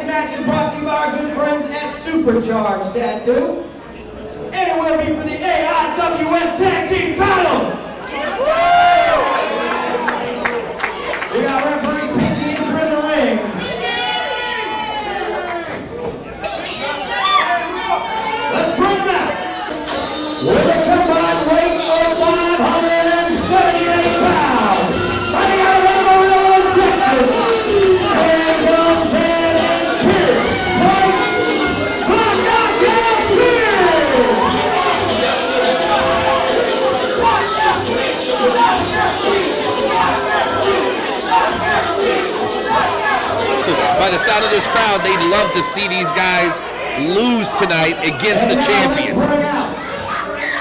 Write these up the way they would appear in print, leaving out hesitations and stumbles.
next match is brought to you by our good friends at Supercharged Tattoo. And it will be for the AIWF Tag Team titles. We got referee Pinky in the ring. Let's bring them out. With a combined weight of 578 pounds. Fighting out of Amarillo, Texas. And comes in and Spears. By the sound of this crowd, they'd love to see these guys lose tonight against the champions.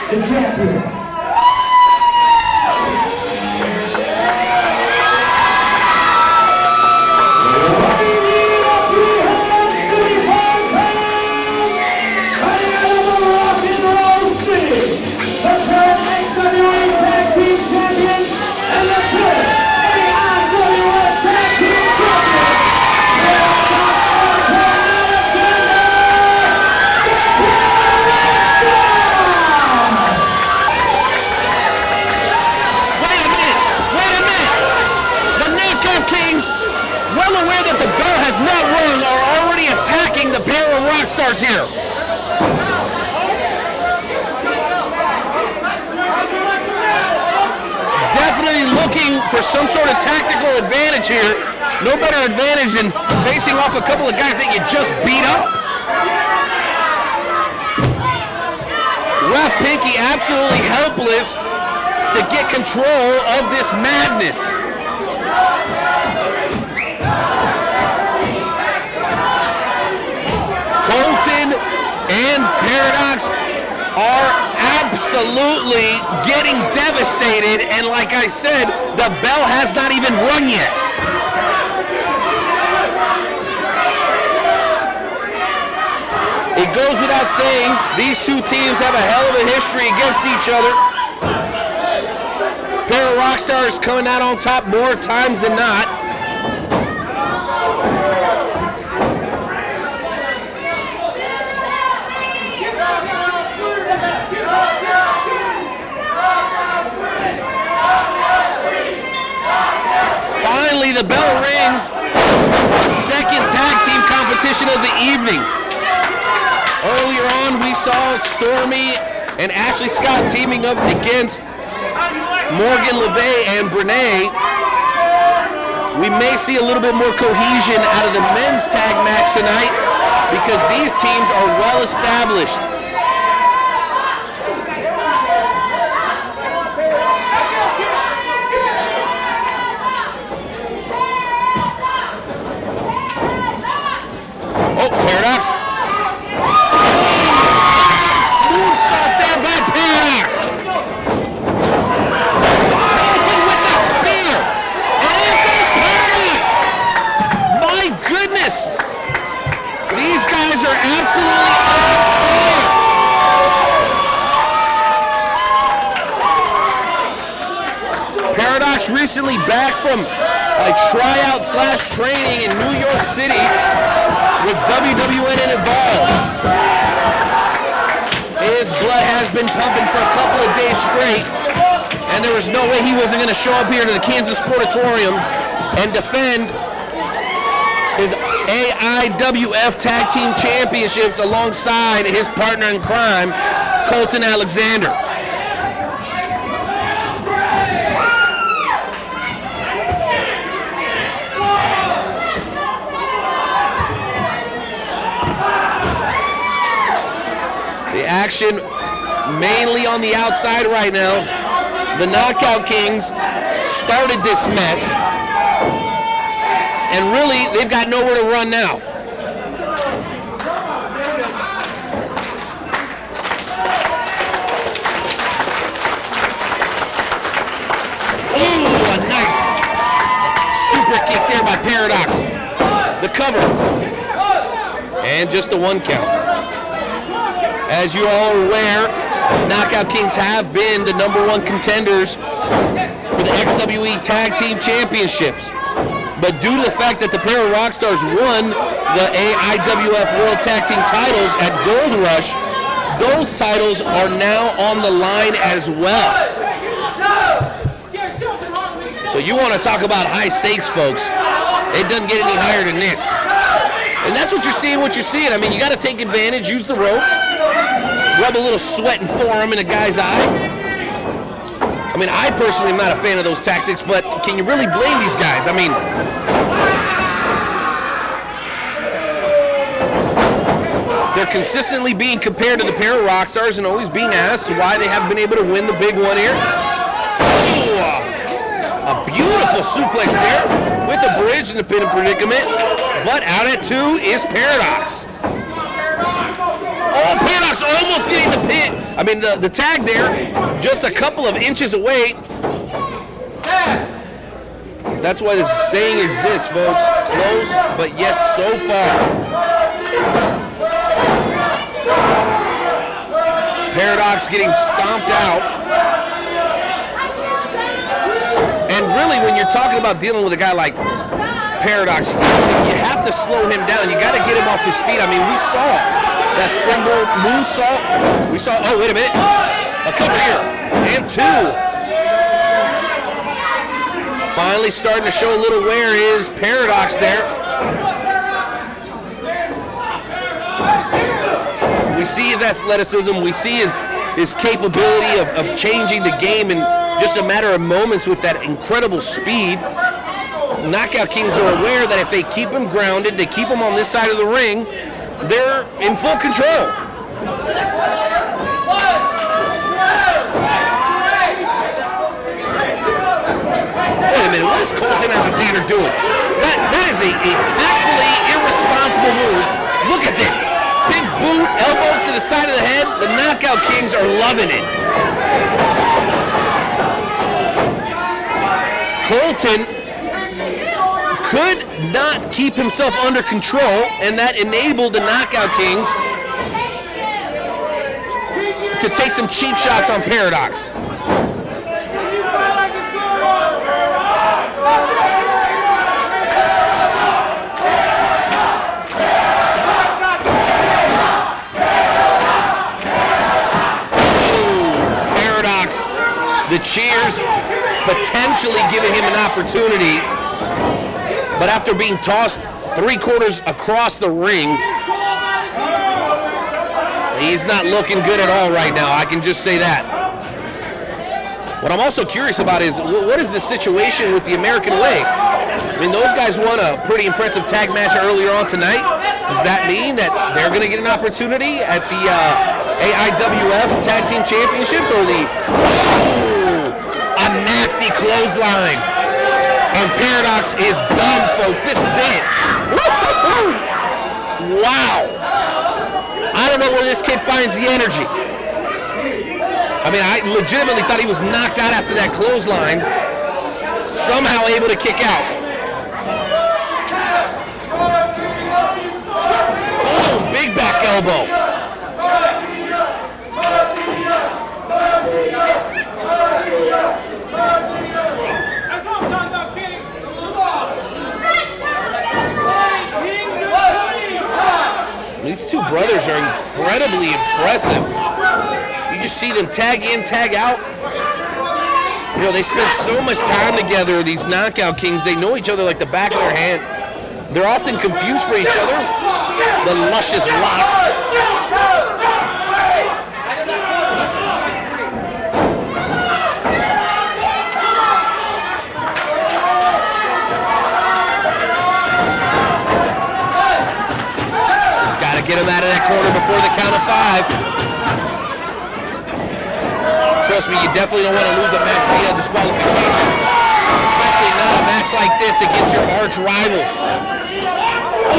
The champions. Not wrong, are already attacking the ParaRockstars here. Definitely looking for some sort of tactical advantage here. No better advantage than facing off a couple of guys that you just beat up. Ref Pinky absolutely helpless to get control of this madness. Colton and Paradox are absolutely getting devastated, and like I said, the bell has not even rung yet. It goes without saying, these two teams have a hell of a history against each other. ParaRockstars coming out on top more times than not. The bell rings, the second tag team competition of the evening. Earlier on, we saw Stormy and Ashley Scott teaming up against Morgan LeVay and Brene. We may see a little bit more cohesion out of the men's tag match tonight because these teams are well established. Paradox. Smooth shot there by Paradox. Colton with the spear. And in goes Paradox. My goodness. These guys are absolutely on fire. Paradox recently back from a tryout/training in New York City with WWN and Evolve. His blood has been pumping for a couple of days straight, and there was no way he wasn't going to show up here to the Kansas Sportatorium and defend his AIWF Tag Team Championships alongside his partner in crime, Colton Alexander. Action mainly on the outside right now. The Knockout Kings started this mess, and really they've got nowhere to run now. Ooh, a nice super kick there by Paradox. The cover, and just a 1 count. As you all are aware, Knockout Kings have been the #1 contenders for the xWe Tag Team Championships. but due to the fact that the ParaRockstars won the AIWF World Tag Team titles at Gold Rush, those titles are now on the line as well. So you want to talk about high stakes, folks. It doesn't get any higher than this. And that's what you're seeing, I mean, you got to take advantage, use the ropes, rub a little sweat and forearm in a guy's eye. I mean, I personally am not a fan of those tactics, but can you really blame these guys? I mean, they're consistently being compared to the ParaRockstars and always being asked why they haven't been able to win the big one here. Oh, a beautiful suplex there with a bridge and a pin predicament. But out at 2 is Paradox. Oh, Paradox almost getting the pin. I mean, the tag there, just a couple of inches away. That's why this saying exists, folks. Close, but yet so far. Paradox getting stomped out. And really, when you're talking about dealing with a guy like Paradox, you have to slow him down. You got to get him off his feet. I mean, we saw that springboard moonsault. We saw, oh, wait a minute. A cover here. And 2. Finally starting to show a little wear is Paradox there. We see his athleticism. We see his capability of changing the game in just a matter of moments with that incredible speed. Knockout Kings are aware that if they keep him grounded, they keep him on this side of the ring, they're in full control. Wait a minute, what is Colton Alexander doing? That is a tactfully irresponsible move. Look at this. Big boot, elbows to the side of the head. The Knockout Kings are loving it. Colton could not keep himself under control, and that enabled the Knockout Kings to take some cheap shots on Paradox. Paradox, the cheers potentially giving him an opportunity. But after being tossed 3/4 across the ring, he's not looking good at all right now. I can just say that. What I'm also curious about is, what is the situation with the American Way? I mean, those guys won a pretty impressive tag match earlier on tonight. Does that mean that they're going to get an opportunity at the AIWF Tag Team Championships, or a nasty clothesline? And Paradox is done, folks. This is it. Wow. I don't know where this kid finds the energy. I mean, I legitimately thought he was knocked out after that clothesline. Somehow able to kick out. Boom, big back elbow. These two brothers are incredibly impressive. You just see them tag in, tag out. You know, they spend so much time together, these Knockout Kings. They know each other like the back of their hand. They're often confused for each other. The luscious locks. Get him out of that corner before the count of 5. Trust me, you definitely don't want to lose a match via disqualification, especially not a match like this against your arch rivals.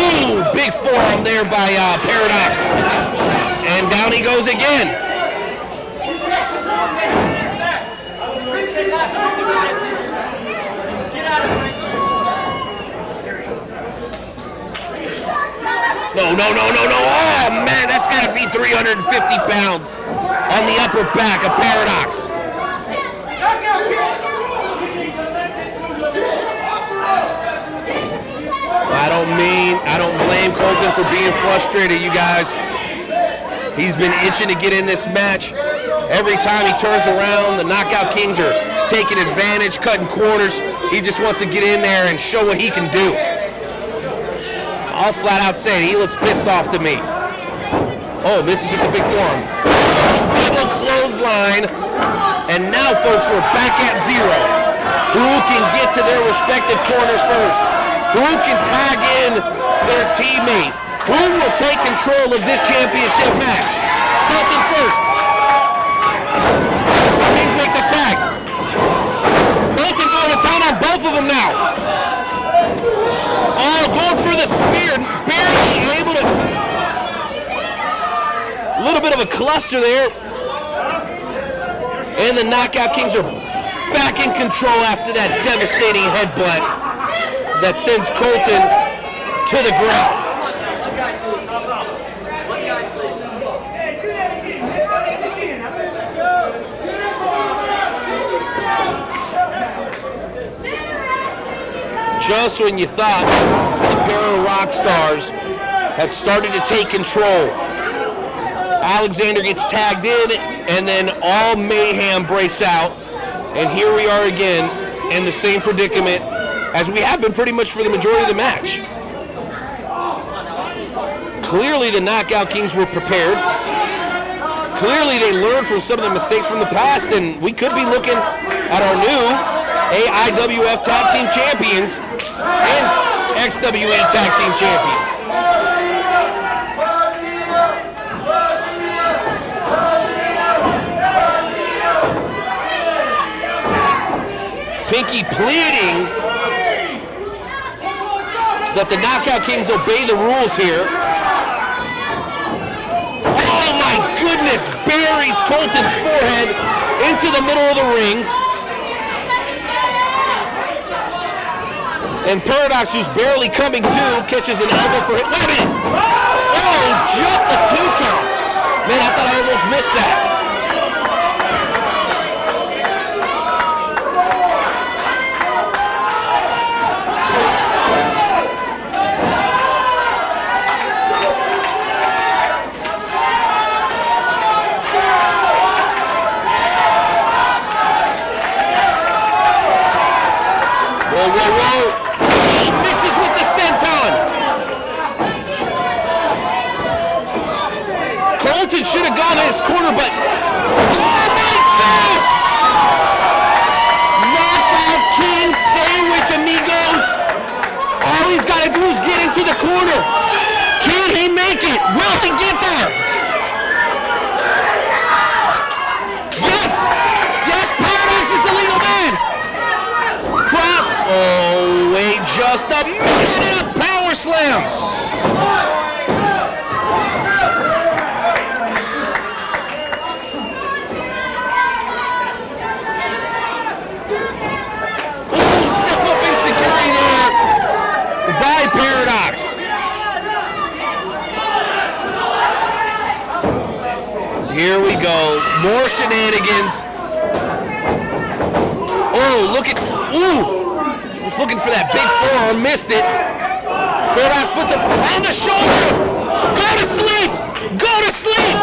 Ooh, big forearm there by Paradox. And down he goes again. No. Oh, man, that's got to be 350 pounds on the upper back of Paradox. I don't blame Colton for being frustrated, you guys. He's been itching to get in this match. Every time he turns around, the Knockout Kings are taking advantage, cutting corners. He just wants to get in there and show what he can do. I'll flat out say it, he looks pissed off to me. Oh, misses with the big forearm. Double clothesline. And now, folks, we're back at 0. Who can get to their respective corners first? Who can tag in their teammate? Who will take control of this championship match? Colton first. Kings make the tag. Colton going to town on both of them now. Oh, going for the spear. Barely able to. A little bit of a cluster there. And the Knockout Kings are back in control after that devastating headbutt that sends Colton to the ground. Just when you thought the ParaRockstars had started to take control, Alexander gets tagged in, and then all mayhem breaks out. And here we are again in the same predicament as we have been pretty much for the majority of the match. Clearly the Knockout Kings were prepared. Clearly they learned from some of the mistakes from the past, and we could be looking at our new AIWF Tag Team Champions and xWe Tag Team Champions. Pinky pleading that the Knockout Kings obey the rules here. Oh my goodness, buries Colton's forehead into the middle of the rings. And Paradox, who's barely coming to, catches an elbow for him. Wait a minute! Oh, just a 2 count. Man, I thought I almost missed that. Whoa. He misses with the senton. Colton should have gone in his corner, but oh my gosh! Knockout King sandwich, amigos. All he's got to do is get into the corner. Can he make it? Will he get there? Yes, Paradox is the legal man. Cross. Oh, wait just a minute and a power slam. Oh, step up insecurity there by Paradox. Here we go. More shenanigans. Oh, look at. Ooh! Was looking for that big forearm, missed it. Paradox puts him on the shoulder. Go to sleep! Go to sleep!